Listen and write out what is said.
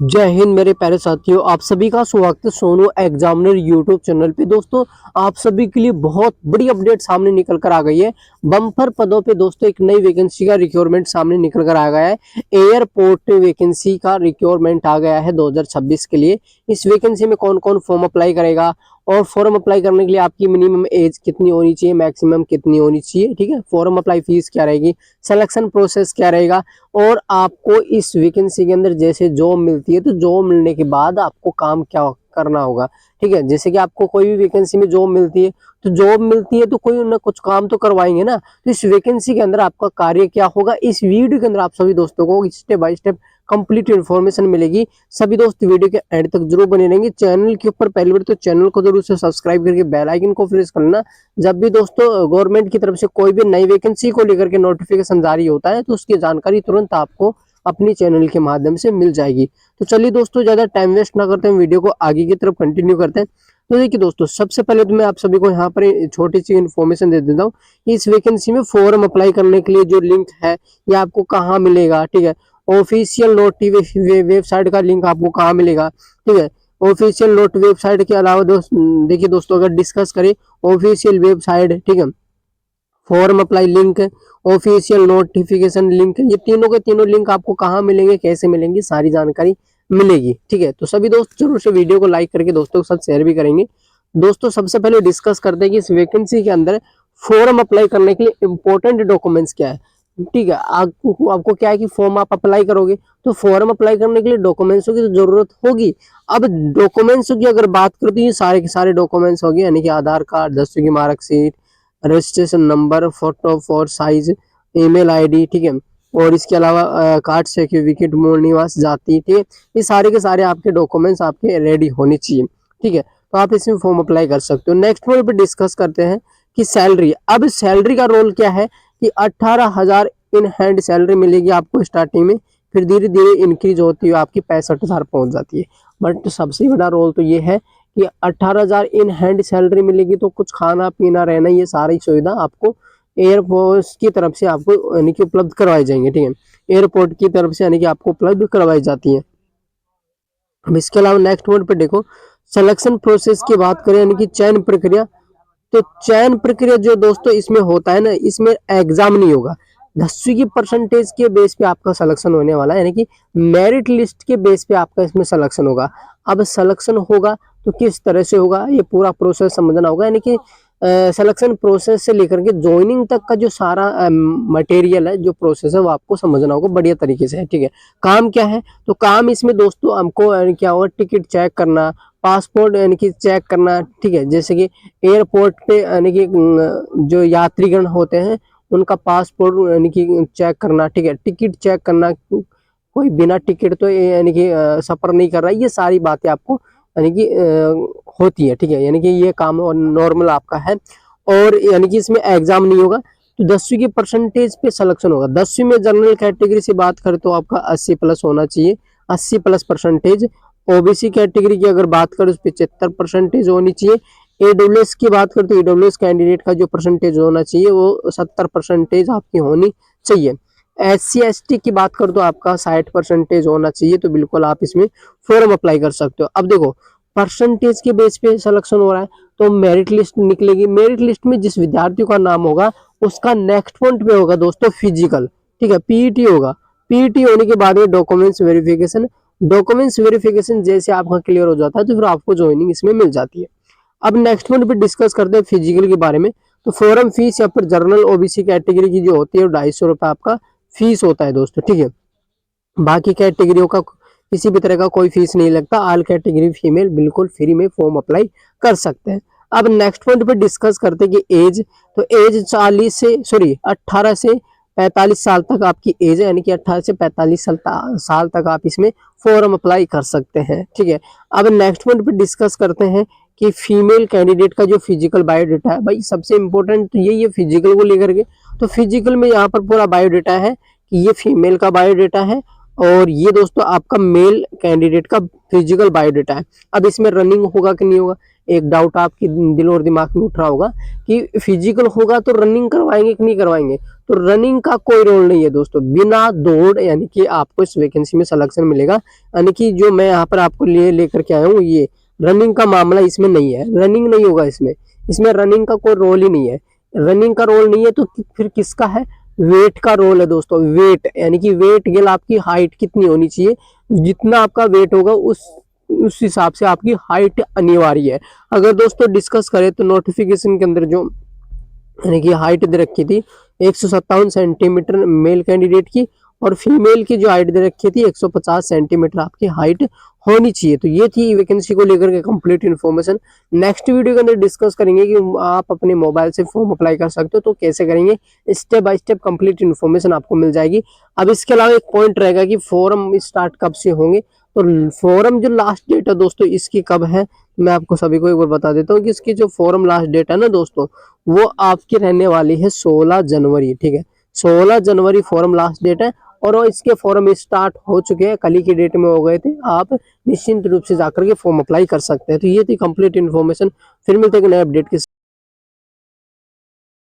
जय हिंद मेरे प्यारे साथियों, आप सभी का स्वागत है सोनू एग्जामिनर यूट्यूब चैनल पे। दोस्तों, आप सभी के लिए बहुत बड़ी अपडेट सामने निकल कर आ गई है। बम्पर पदों पे दोस्तों एक नई वैकेंसी का रिक्वायरमेंट सामने निकल कर आ गया है। एयरपोर्ट वैकेंसी का रिक्वायरमेंट आ गया है 2026 के लिए। इस वैकेंसी में कौन कौन फॉर्म अप्लाई करेगा और फॉर्म अप्लाई करने के लिए आपकी मिनिमम एज कितनी होनी चाहिए, मैक्सिमम कितनी होनी चाहिए, ठीक है। फॉर्म अप्लाई फीस क्या रहेगी, सिलेक्शन प्रोसेस क्या रहेगा, और आपको इस वैकेंसी के अंदर जैसे जॉब मिलती है तो जॉब मिलने के बाद आपको काम क्या करना होगा, ठीक है। जैसे कि आपको कोई भी वैकेंसी में जॉब मिलती है तो जॉब मिलती है तो कोई ना कुछ काम तो करवाएंगे ना। तो इस वैकेंसी के अंदर आपका कार्य क्या होगा, इस वीडियो के अंदर आप सभी दोस्तों को step by step complete information मिलेगी। सभी दोस्त वीडियो के एंड तक जरूर बने रहेंगे। चैनल के ऊपर पहली बार तो चैनल को जरूर से सब्सक्राइब करके बेल आइकन को प्रेस करना। जब भी दोस्तों गवर्नमेंट की तरफ से कोई भी नई वैकेंसी को लेकर के नोटिफिकेशन जारी होता है तो उसकी जानकारी तुरंत आपको अपनी चैनल के माध्यम से मिल जाएगी। तो चलिए दोस्तों, ज्यादा टाइम वेस्ट ना करते हैं, वीडियो को आगे की तरफ कंटिन्यू करते हैं। तो देखिए दोस्तों, सबसे पहले तो मैं आप सभी को यहाँ पर छोटी सी इन्फॉर्मेशन दे देता हूँ। इस वैकेंसी में फॉर्म अप्लाई करने के लिए जो लिंक है ये आपको कहाँ मिलेगा, ठीक है। ऑफिशियल नोटिफिकेशन वेबसाइट का लिंक आपको कहाँ मिलेगा, ठीक है। ऑफिशियल नोट वेबसाइट के अलावा देखिए दोस्तों, अगर डिस्कस करें ऑफिशियल वेबसाइट, ठीक है, form apply link, official notification link, ये तीनों के तीनों लिंक आपको कहाँ मिलेंगे, कैसे मिलेंगे, सारी जानकारी मिलेगी, ठीक है। तो सभी दोस्त जरूर से वीडियो को लाइक करके दोस्तों के साथ शेयर भी करेंगे। दोस्तों, सबसे पहले डिस्कस करते हैं कि इस वैकेंसी के अंदर फॉर्म अप्लाई करने के लिए इंपॉर्टेंट डॉक्यूमेंट्स क्या है, ठीक है। आपको क्या है कि फॉर्म आप अप्लाई करोगे तो फॉर्म अप्लाई करने के लिए डॉक्यूमेंट्सों की तो जरूरत होगी। अब डॉक्यूमेंट्स की अगर बात करते हैं, ये सारे के सारे डॉक्यूमेंट्स हो गए, यानी कि आधार कार्ड, 10वीं की marksheet, registration number, photo for size, email ID, ठीक है। और इसके अलावा कार्ड, सर्टिफिकेट, मूल निवास, जाति, ठीक है। ये सारे के सारे आपके डॉक्यूमेंट्स आपके रेडी होने चाहिए, ठीक है। तो आप इसमें फॉर्म अप्लाई कर सकते हो। नेक्स्ट वन पे डिस्कस करते हैं कि सैलरी। अब सैलरी का रोल क्या है कि 18,000 इन हैंड सैलरी मिलेगी आपको स्टार्टिंग में, फिर धीरे धीरे इंक्रीज होती है आपकी 65,000 पहुंच जाती है। बट सबसे बड़ा रोल तो ये है कि 18,000 इन हैंड सैलरी मिलेगी तो कुछ खाना पीना रहना ये सारी सुविधा आपको एयरफोर्स की तरफ से आपको यानी कि उपलब्ध करवाई जाएंगे, ठीक है। एयरपोर्ट की तरफ से यानी कि आपको उपलब्ध करवाई जाती है। अब इसके अलावा नेक्स्ट वर्ड पे देखो, सिलेक्शन प्रोसेस की बात करें यानी कि चयन प्रक्रिया। तो चयन प्रक्रिया जो दोस्तों इसमें होता है ना, इसमें एग्जाम नहीं होगा। 10वीं की परसेंटेज के बेस पे आपका सिलेक्शन होने वाला है, यानी कि मेरिट लिस्ट के बेस पे आपका इसमें सिलेक्शन होगा। अब सिलेक्शन होगा तो किस तरह से होगा ये पूरा प्रोसेस समझना होगा, यानी कि सिलेक्शन प्रोसेस से लेकर के ज्वाइनिंग तक का जो सारा मटेरियल है, जो प्रोसेस है, वो आपको समझना होगा बढ़िया तरीके से, ठीक है। काम क्या है, तो काम इसमें दोस्तों हमको क्या होगा, टिकट चेक करना, पासपोर्ट यानी कि चेक करना, ठीक है। जैसे कि एयरपोर्ट पे यानी कि जो यात्रीगण होते हैं उनका पासपोर्ट यानी कि चेक करना, ठीक है। टिकट चेक करना, कोई बिना टिकट तो यानी कि सफर नहीं कर रहा है, ये सारी बातें आपको यानी कि होती है, ठीक है। यानी कि ये काम नॉर्मल आपका है और यानी कि इसमें एग्जाम नहीं होगा। तो 10वीं की परसेंटेज पे सिलेक्शन होगा। 10वीं में जनरल कैटेगरी से बात करें तो आपका 80 प्लस होना चाहिए, 80 प्लस परसेंटेज। ओबीसी कैटेगरी की अगर बात करें उस पर 73 परसेंटेज होनी चाहिए। ईडब्ल्यूएस की बात करें तो ईडब्ल्यूएस कैंडिडेट का जो परसेंटेज होना चाहिए वो 70 परसेंटेज आपकी होनी चाहिए। SC ST की बात करें तो आपका 60 परसेंटेज होना चाहिए। तो बिल्कुल आप इसमें फॉर्म अप्लाई कर सकते हो। अब देखो, परसेंटेज के बेस पे सिलेक्शन हो रहा है तो मेरिट लिस्ट निकलेगी। मेरिट लिस्ट में जिस विद्यार्थी का नाम होगा उसका नेक्स्ट पॉइंट पे होगा दोस्तों फिजिकल, ठीक है, पीईटी होगा। पीईटी होने के बाद में डॉक्यूमेंट्स वेरिफिकेशन। डॉक्यूमेंट्स वेरिफिकेशन जैसे आपका क्लियर हो जाता है तो फिर आपको ज्वाइनिंग इसमें मिल जाती है। अब नेक्स्ट पॉइंट पे डिस्कस करते हैं फिजिकल के बारे में। तो फॉर्म फीस या फिर जनरल ओबीसी कैटेगरी की जो होती है 250 रुपये आपका फीस होता है दोस्तों, ठीक है। बाकी कैटेगरियों का किसी भी तरह का कोई फीस नहीं लगता। ऑल कैटेगरी फीमेल बिल्कुल फ्री में फॉर्म अप्लाई कर सकते हैं। अब नेक्स्ट पॉइंट पे डिस्कस करते हैं कि एज। तो एज 18 से 45 साल तक आपकी एज है, यानी कि 18 से 45 साल तक आप इसमें फॉर्म अप्लाई कर सकते हैं, ठीक है। अब नेक्स्ट पॉइंट पे डिस्कस करते हैं कि फीमेल कैंडिडेट का जो फिजिकल बायोडाटा है, भाई सबसे इंपॉर्टेंट तो यही है फिजिकल को लेकर के। तो फिजिकल में यहाँ पर पूरा बायोडाटा है कि ये फीमेल का बायोडाटा है और ये दोस्तों आपका मेल कैंडिडेट का फिजिकल बायोडाटा है। अब इसमें रनिंग होगा कि नहीं होगा, एक डाउट आपके दिल और दिमाग में उठ रहा होगा कि फिजिकल होगा तो रनिंग करवाएंगे कि नहीं करवाएंगे। तो रनिंग का कोई रोल नहीं है दोस्तों, बिना दौड़ यानी कि आपको इस वैकेंसी में सिलेक्शन मिलेगा। यानी कि जो मैं यहाँ पर आपको लेकर के आया हूँ, ये रनिंग का मामला इसमें नहीं है, रनिंग नहीं होगा इसमें, इसमें रनिंग का कोई रोल ही नहीं है। रनिंग का रोल नहीं है तो फिर किसका है, वेट का रोल है दोस्तों। वेट यानी कि वेट गेल आपकी हाइट कितनी होनी चाहिए, जितना आपका वेट होगा उस हिसाब से आपकी हाइट अनिवार्य है। अगर दोस्तों डिस्कस करें तो नोटिफिकेशन के अंदर जो यानी कि हाइट दे रखी थी 157 सेंटीमीटर मेल कैंडिडेट की, और फीमेल की जो हाइट दे रखी थी 150 सेंटीमीटर आपकी हाइट होनी चाहिए। तो ये थी वैकेंसी को लेकर के कंप्लीट इन्फॉर्मेशन। नेक्स्ट वीडियो के अंदर डिस्कस करेंगे कि आप अपने मोबाइल से फॉर्म अप्लाई कर सकते हो, तो कैसे करेंगे, step by step complete information आपको मिल जाएगी। अब इसके अलावा एक पॉइंट रहेगा कि फॉर्म स्टार्ट कब से होंगे। तो फॉर्म जो लास्ट डेट है दोस्तों इसकी कब है, मैं आपको सभी को एक बार बता देता हूँ कि इसकी जो फॉर्म लास्ट डेट है ना दोस्तों, वो आपकी रहने वाली है 16 जनवरी। ठीक है, 16 जनवरी फॉर्म लास्ट डेट है, और वो इसके फॉर्म स्टार्ट हो चुके हैं, कल ही की डेट में हो गए थे। आप निश्चिंत रूप से जाकर के फॉर्म अप्लाई कर सकते हैं। तो ये थी कंप्लीट इन्फॉर्मेशन। फिर मिलते हैं नए अपडेट के